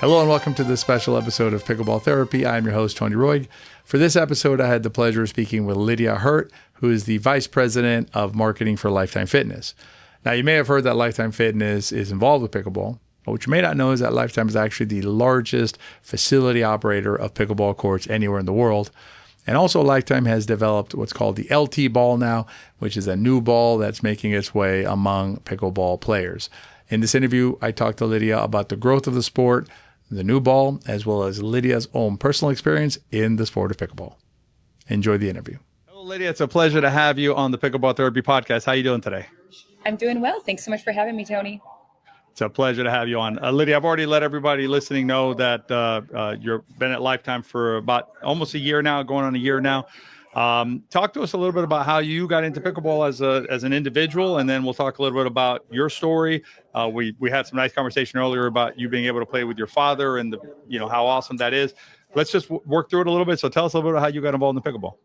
Hello and welcome to this special episode of Pickleball Therapy. I'm your host, Tony Roig. For this episode, I had the pleasure of speaking with Lydia Hirt, who is the Vice President of Marketing for Lifetime Fitness. Now, you may have heard that Lifetime Fitness is involved with pickleball, but what you may not know is that Lifetime is actually the largest facility operator of pickleball courts anywhere in the world. And also, Lifetime has developed what's called the LT ball now, which is a new ball that's making its way among pickleball players. In this interview, I talked to Lydia about the growth of the sport, the new ball, as well as Lydia's own personal experience in the sport of pickleball. Enjoy the interview. Hello, Lydia. It's a pleasure to have you on the Pickleball Therapy Podcast. How are you doing today? I'm doing well. Thanks so much for having me, Tony. It's a pleasure to have you on. Lydia, I've already let everybody listening know that you've been at Lifetime for about almost a year now, going on a year now. Talk to us a little bit about how you got into pickleball as an individual, and then we'll talk a little bit about your story. We had some nice conversation earlier about you being able to play with your father and how awesome that is. Let's just work through it a little bit. So tell us a little bit about how you got involved in pickleball.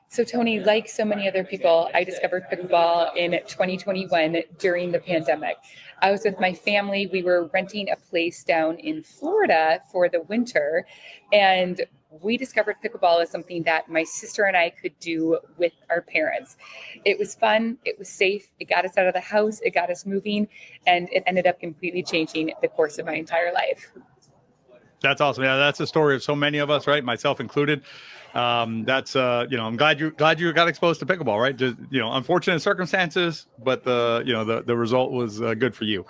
So Tony, like so many other people, I discovered pickleball in 2021 during the pandemic. I was with my family. We were renting a place down in Florida for the winter, and we discovered pickleball as something that my sister and I could do with our parents. It was fun. It was safe. It got us out of the house. It got us moving, and it ended up completely changing the course of my entire life. That's awesome. Yeah, that's the story of so many of us, right? Myself included. I'm glad you got exposed to pickleball, right? Just, unfortunate circumstances, but the result was good for you.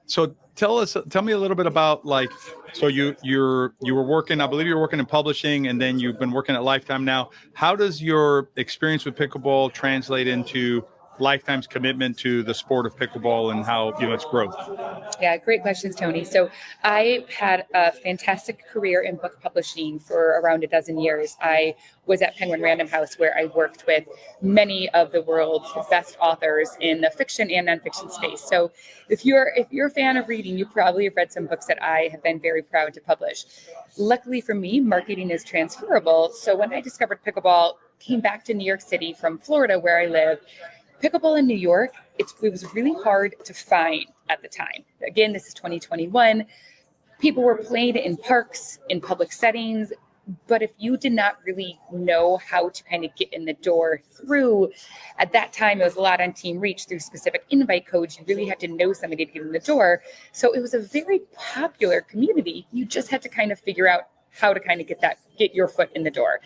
So tell me a little bit about so you were working, I believe you were working in publishing, and then you've been working at Lifetime now. How does your experience with pickleball translate into Lifetime's commitment to the sport of pickleball and how its growth? Yeah, great questions, Tony. So I had a fantastic career in book publishing for around a dozen years. I was at Penguin Random House, where I worked with many of the world's best authors in the fiction and nonfiction space. So if you're a fan of reading, you probably have read some books that I have been very proud to publish. Luckily for me, marketing is transferable. So when I discovered pickleball, came back to New York City from Florida, where I live. Pickleball in New York, it was really hard to find at the time. Again, this is 2021. People were playing in parks, in public settings, but if you did not really know how to kind of get in the door through, at that time, it was a lot on Team Reach through specific invite codes. You really had to know somebody to get in the door. So it was a very popular community. You just had to kind of figure out how to kind of get your foot in the door.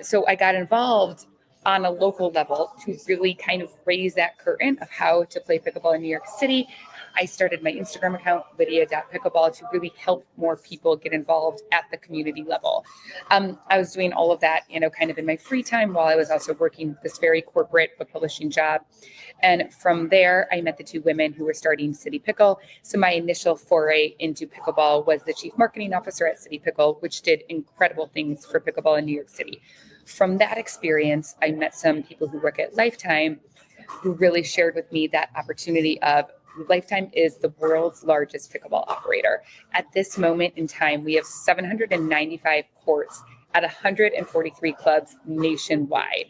So I got involved on a local level to really kind of raise that curtain of how to play pickleball in New York City. I started my Instagram account, Lydia.pickleball, to really help more people get involved at the community level. I was doing all of that, kind of in my free time while I was also working this very corporate book publishing job. And from there, I met the two women who were starting City Pickle. So my initial foray into pickleball was the chief marketing officer at City Pickle, which did incredible things for pickleball in New York City. From that experience, I met some people who work at Lifetime who really shared with me that opportunity of Lifetime is the world's largest pickleball operator. At this moment in time, we have 795 courts at 143 clubs nationwide.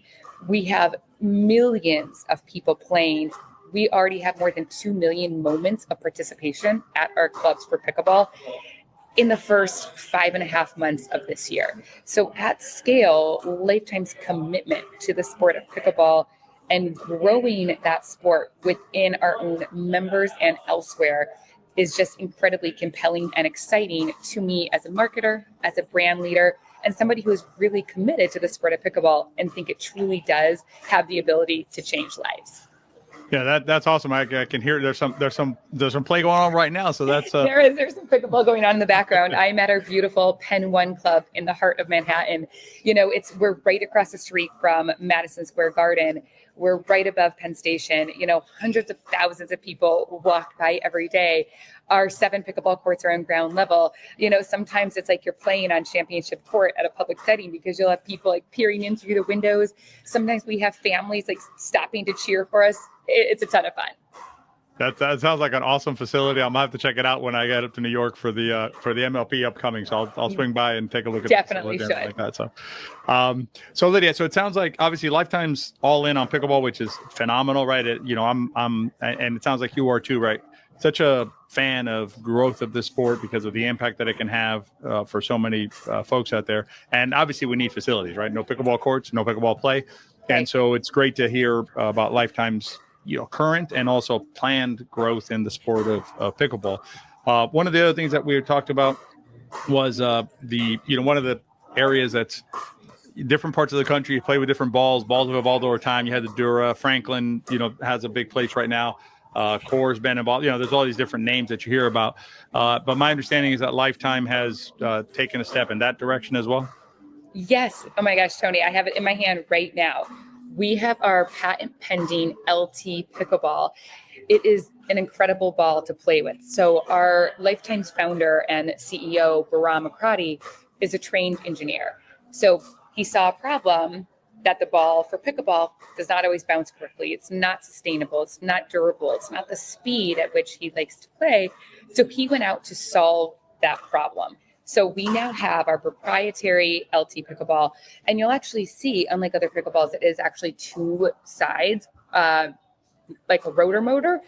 We have millions of people playing. We already have more than 2 million moments of participation at our clubs for pickleball in the first 5.5 months of this year. So at scale, Lifetime's commitment to the sport of pickleball and growing that sport within our own members and elsewhere is just incredibly compelling and exciting to me as a marketer, as a brand leader, and somebody who is really committed to the sport of pickleball and think it truly does have the ability to change lives. Yeah, that's awesome. I can hear there's some play going on right now. So that's there's some pickleball going on in the background. I'm at our beautiful Penn One Club in the heart of Manhattan. We're right across the street from Madison Square Garden. We're right above Penn Station. Hundreds of thousands of people walk by every day. Our 7 pickleball courts are on ground level. Sometimes it's like you're playing on Championship Court at a public setting because you'll have people peering in through the windows. Sometimes we have families stopping to cheer for us. It's a ton of fun. That sounds like an awesome facility. I'm gonna have to check it out when I get up to New York for the MLP upcoming. So I'll swing by and take a look at Definitely the should. like that. So Lydia, so it sounds like obviously Lifetime's all in on pickleball, which is phenomenal, right? And it sounds like you are too, right? Such a fan of growth of this sport because of the impact that it can have for so many folks out there. And obviously we need facilities, right? No pickleball courts, no pickleball play. Right. And so it's great to hear about Lifetime's current and also planned growth in the sport of pickleball. One of the other things that we talked about was one of the areas that's different parts of the country. You play with different balls have evolved over time. You had the Dura, Franklin, has a big place right now. Core's been involved. There's all these different names that you hear about. But my understanding is that Lifetime has taken a step in that direction as well. Yes. Oh my gosh, Tony, I have it in my hand right now. We have our patent pending LT pickleball. It is an incredible ball to play with. So our Lifetime's founder and CEO, Bahram Akradi, is a trained engineer. So he saw a problem that the ball for pickleball does not always bounce quickly. It's not sustainable. It's not durable. It's not the speed at which he likes to play. So he went out to solve that problem. So we now have our proprietary LT pickleball, and you'll actually see, unlike other pickleballs, it is actually two sides, like a rotor motor.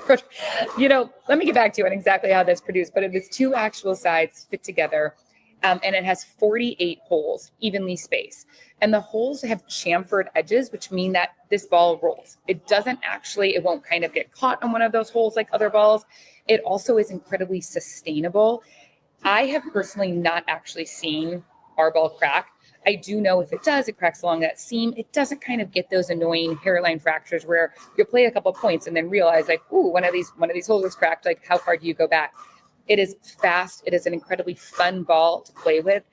Let me get back to you on exactly how that's produced, but it is two actual sides fit together, and it has 48 holes, evenly spaced. And the holes have chamfered edges, which mean that this ball rolls. It won't kind of get caught on one of those holes like other balls. It also is incredibly sustainable. I have personally not actually seen our ball crack. I do know if it does, it cracks along that seam. It doesn't kind of get those annoying hairline fractures where you'll play a couple of points and then realize like, ooh, one of these holes is cracked. Like, how far do you go back? It is fast. It is an incredibly fun ball to play with.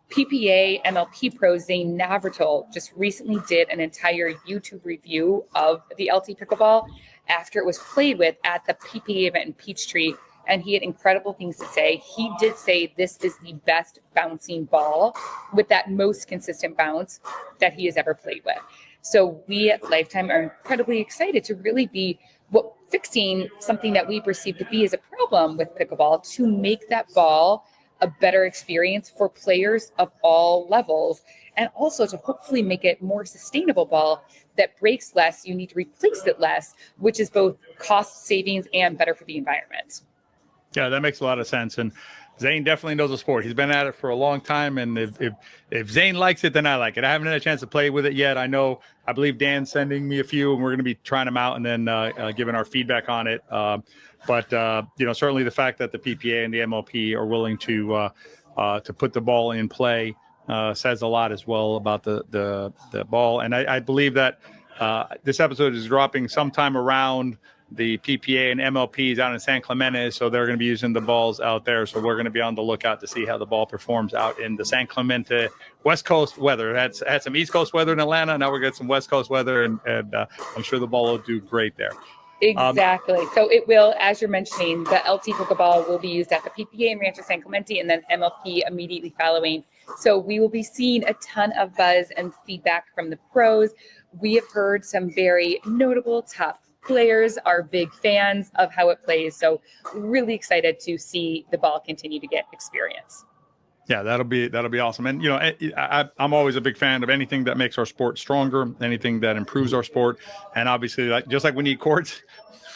PPA MLP pro Zane Navratil just recently did an entire YouTube review of the LT pickleball after it was played with at the PPA event in Peachtree. And he had incredible things to say. He did say this is the best bouncing ball with that most consistent bounce that he has ever played with. So we at Lifetime are incredibly excited to really be fixing something that we perceive to be as a problem with pickleball to make that ball a better experience for players of all levels, and also to hopefully make it more sustainable ball that breaks less, you need to replace it less, which is both cost savings and better for the environment. Yeah, that makes a lot of sense. And Zane definitely knows the sport. He's been at it for a long time. And if Zane likes it, then I like it. I haven't had a chance to play with it yet. I believe Dan's sending me a few, and we're going to be trying them out and then giving our feedback on it. But certainly the fact that the PPA and the MLP are willing to put the ball in play says a lot as well about the ball. And I believe that this episode is dropping sometime around the PPA and MLPs out in San Clemente, so they're going to be using the balls out there. So we're going to be on the lookout to see how the ball performs out in the San Clemente West Coast weather. Had some East Coast weather in Atlanta. Now we're getting some West Coast weather, and I'm sure the ball will do great there. Exactly. So it will, as you're mentioning, the LT pickleball will be used at the PPA in Rancho San Clemente, and then MLP immediately following. So we will be seeing a ton of buzz and feedback from the pros. We have heard some very notable top players are big fans of how it plays. So really excited to see the ball continue to get experience. Yeah, that'll be awesome. And I'm always a big fan of anything that makes our sport stronger, anything that improves our sport. And obviously, just like we need courts,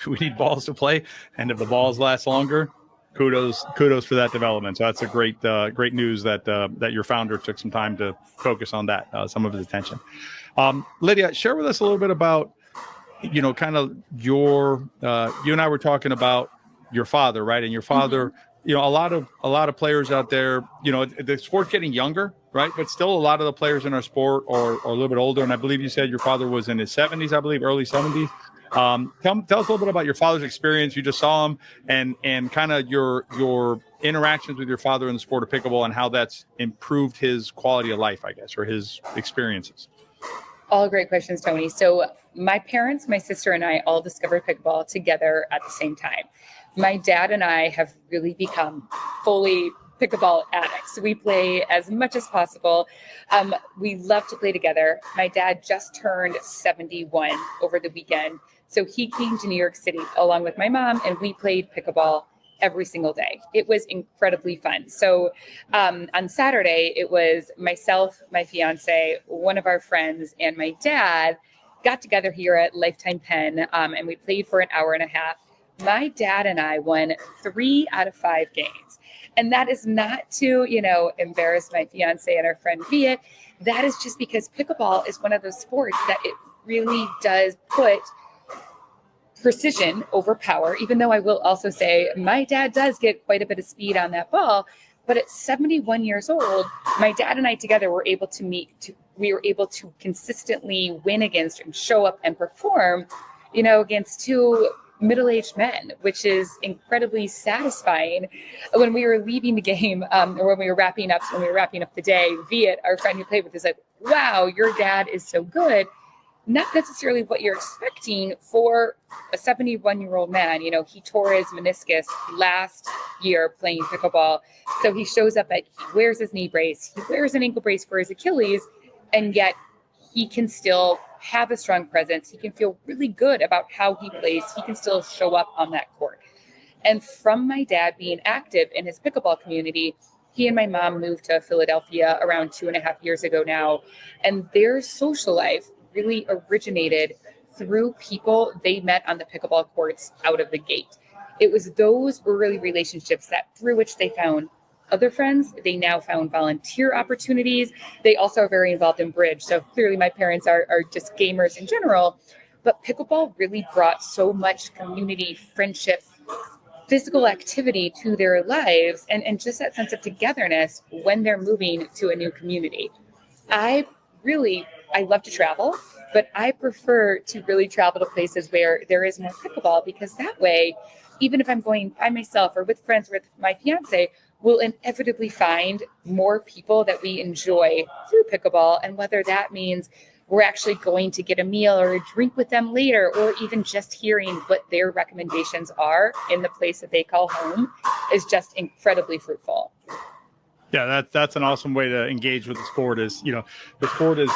we need balls to play. And if the balls last longer, kudos for that development. So that's a great news that your founder took some time to focus on that, some of his attention. Lydia, share with us a little bit about kind of you and I were talking about your father, right? And your father, a lot of players out there, the sport's getting younger, right? But still a lot of the players in our sport are a little bit older. And I believe you said your father was in his 70s, I believe, early 70s. Tell us a little bit about your father's experience. You just saw him and kind of your interactions with your father in the sport of pickleball and how that's improved his quality of life, I guess, or his experiences. All great questions, Tony. So my parents, my sister, and I all discovered pickleball together at the same time. My dad and I have really become fully pickleball addicts. We play as much as possible. We love to play together. My dad just turned 71 over the weekend. So he came to New York City along with my mom, and we played pickleball every single day. It was incredibly fun. So on Saturday, it was myself, my fiance, one of our friends, and my dad got together here at Lifetime Penn, and we played for an hour and a half. My dad and I won 3 out of 5 games. And that is not to, embarrass my fiance and our friend Viet. That is just because pickleball is one of those sports that it really does put precision over power, even though I will also say my dad does get quite a bit of speed on that ball. But at 71 years old, my dad and I together were able to consistently win against and show up and perform, against 2 middle-aged men, which is incredibly satisfying. When we were leaving the game, or when we were wrapping up the day, Viet, our friend who played with us, like, wow, your dad is so good. Not necessarily what you're expecting for a 71-year-old man. He tore his meniscus last year playing pickleball. So he shows up he wears his knee brace, he wears an ankle brace for his Achilles, and yet he can still have a strong presence. He can feel really good about how he plays. He can still show up on that court. And from my dad being active in his pickleball community, he and my mom moved to Philadelphia around 2.5 years ago now. And their social life really originated through people they met on the pickleball courts out of the gate. It was those early relationships that through which they found other friends. They now found volunteer opportunities. They also are very involved in bridge. So clearly my parents are just gamers in general, but pickleball really brought so much community, friendship, physical activity to their lives, and just that sense of togetherness when they're moving to a new community. I love to travel, but I prefer to really travel to places where there is more pickleball, because that way, even if I'm going by myself or with friends, with my fiance, we'll inevitably find more people that we enjoy through pickleball. And whether that means we're actually going to get a meal or a drink with them later, or even just hearing what their recommendations are in the place that they call home, is just incredibly fruitful. Yeah, that's an awesome way to engage with the sport. Is the sport is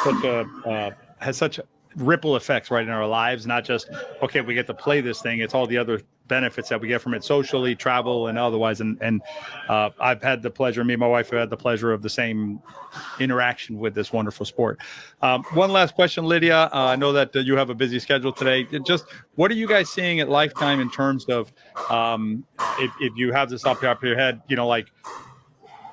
has such ripple effects right in our lives. Not just okay, we get to play this thing. It's all the other benefits that we get from it socially, travel, and otherwise. And I've had the pleasure. Me and my wife have had the pleasure of the same interaction with this wonderful sport. One last question, Lydia. I know that you have a busy schedule today. Just what are you guys seeing at Lifetime in terms of if you have this up top of your head, like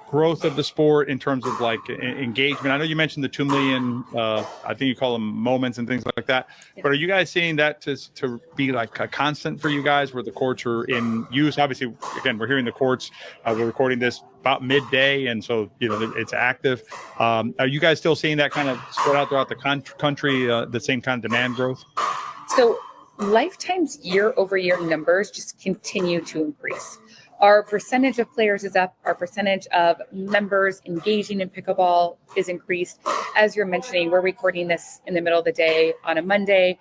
growth of the sport in terms of like engagement? I know you mentioned the 2 million, I think you call them moments and things like that, but are you guys seeing that to be like a constant for you guys where the courts are in use? Obviously, again, we're hearing the courts, we're recording this about midday, and so, it's active. Are you guys still seeing that kind of spread out throughout the country, the same kind of demand growth? So Lifetime's year-over-year numbers just continue to increase. Our percentage of players is up. Our percentage of members engaging in pickleball is increased. As you're mentioning, we're recording this in the middle of the day on a Monday.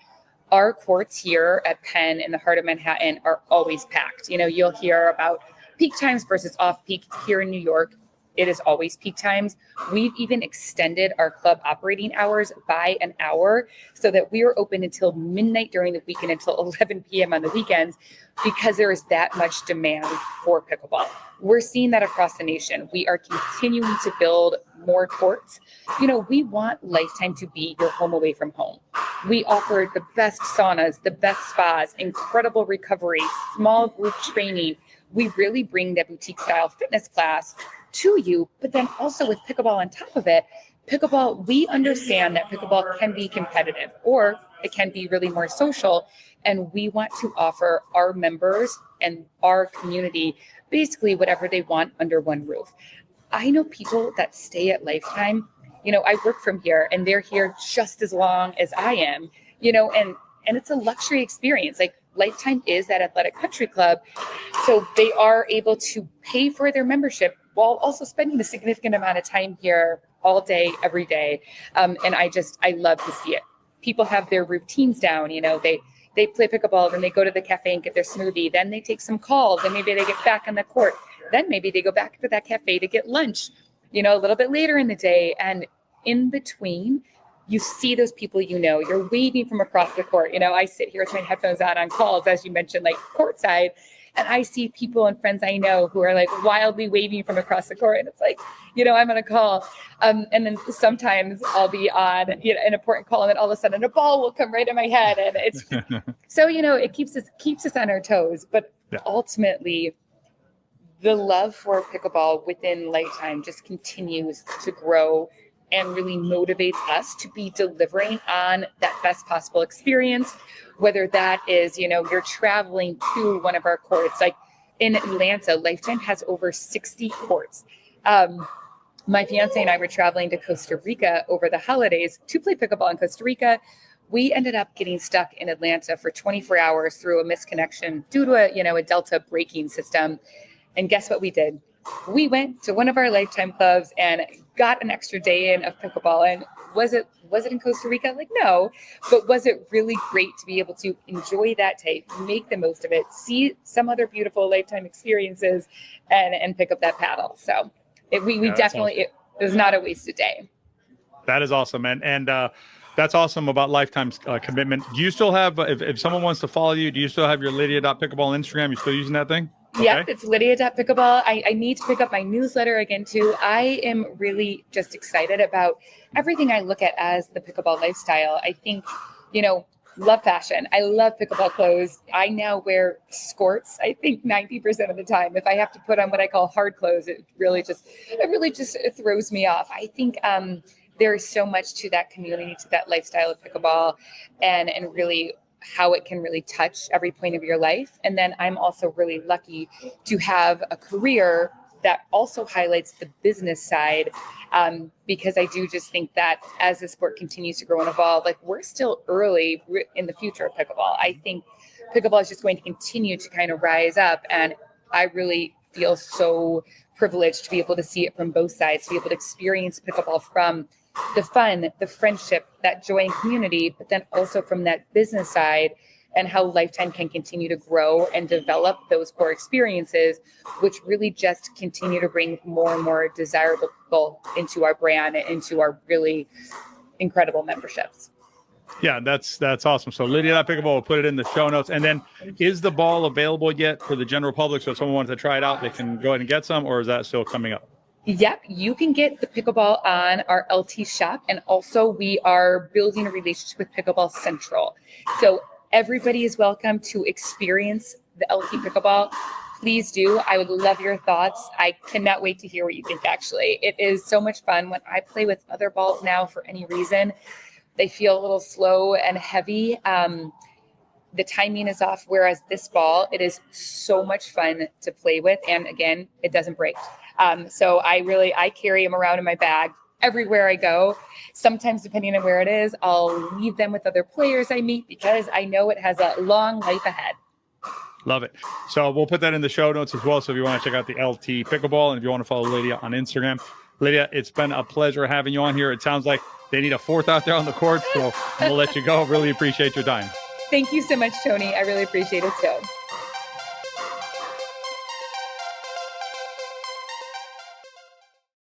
Our courts here at Penn in the heart of Manhattan are always packed. You'll hear about peak times versus off peak. Here in New York, it is always peak times. We've even extended our club operating hours by an hour so that we are open until midnight during the weekend, until 11 p.m. on the weekends, because there is that much demand for pickleball. We're seeing that across the nation. We are continuing to build more courts. We want Lifetime to be your home away from home. We offer the best saunas, the best spas, incredible recovery, small group training. We really bring that boutique style fitness class to you, but then also with pickleball on top of it. Pickleball, we understand that pickleball can be competitive, or it can be really more social, and we want to offer our members and our community basically whatever they want under one roof. I know people that stay at Lifetime. I work from here, and they're here just as long as I am, and it's a luxury experience. Like, Lifetime is that athletic country club, so they are able to pay for their membership while also spending a significant amount of time here all day, every day. And I love to see it. People have their routines down. They play pickleball, then they go to the cafe and get their smoothie. Then they take some calls, and maybe they get back on the court. Then maybe they go back to that cafe to get lunch, a little bit later in the day. And in between, you see those people, you're waving from across the court. I sit here with my headphones on calls, as you mentioned, like courtside, and I see people and friends I know who are like wildly waving from across the court. And it's like, I'm on a call. And then sometimes I'll be on an important call, and then all of a sudden a ball will come right in my head. And it's so, it keeps us on our toes. But ultimately, the love for pickleball within Lifetime just continues to grow and really motivates us to be delivering on that best possible experience, whether that is, you're traveling to one of our courts. Like in Atlanta, Lifetime has over 60 courts. My fiance and I were traveling to Costa Rica over the holidays to play pickleball in Costa Rica. We ended up getting stuck in Atlanta for 24 hours through a misconnection due to a Delta braking system. And guess what we did? We went to one of our Lifetime clubs and got an extra day in of pickleball. And was it in Costa Rica? Like, no, but was it really great to be able to enjoy that day, make the most of it, see some other beautiful Lifetime experiences, and pick up that paddle. So we definitely, awesome. It was not a wasted day. That is awesome, man. And that's awesome about Lifetime's commitment. Do you still have, if someone wants to follow you, do you still have your Lydia.pickleball Instagram? You still using that thing? Okay. Yep, it's Lydia.pickleball. I need to pick up my newsletter again, too. I am really just excited about everything I look at as the pickleball lifestyle. I think, love fashion. I love pickleball clothes. I now wear skirts, I think 90% of the time. If I have to put on what I call hard clothes, it really just throws me off. I think there is so much to that community, to that lifestyle of pickleball, and really how it can really touch every point of your life. And then I'm also really lucky to have a career that also highlights the business side, because I do just think that as the sport continues to grow and evolve, like we're still early in the future of pickleball. I think pickleball is just going to continue to kind of rise up. And I really feel so privileged to be able to see it from both sides, to be able to experience pickleball from the fun, the friendship, that joy and community, but then also from that business side, and how Lifetime can continue to grow and develop those core experiences, which really just continue to bring more and more desirable people into our brand and into our really incredible memberships. Yeah, that's awesome. So Lydia.Pickleball, we'll put it in the show notes. And then is the ball available yet for the general public? So if someone wants to try it out, they can go ahead and get some, or is that still coming up? Yep, you can get the pickleball on our LT shop. And also we are building a relationship with Pickleball Central. So everybody is welcome to experience the LT pickleball. Please do. I would love your thoughts. I cannot wait to hear what you think, actually. It is so much fun. When I play with other balls now, for any reason, they feel a little slow and heavy. The timing is off, whereas this ball, it is so much fun to play with. And again, it doesn't break. So I carry them around in my bag everywhere I go. Sometimes, depending on where it is, I'll leave them with other players I meet because I know it has a long life ahead. Love it. So we'll put that in the show notes as well. So if you want to check out the LT Pickleball, and if you want to follow Lydia on Instagram. Lydia, it's been a pleasure having you on here. It sounds like they need a fourth out there on the court, so we'll let you go. Really appreciate your time. Thank you so much, Tony. I really appreciate it too.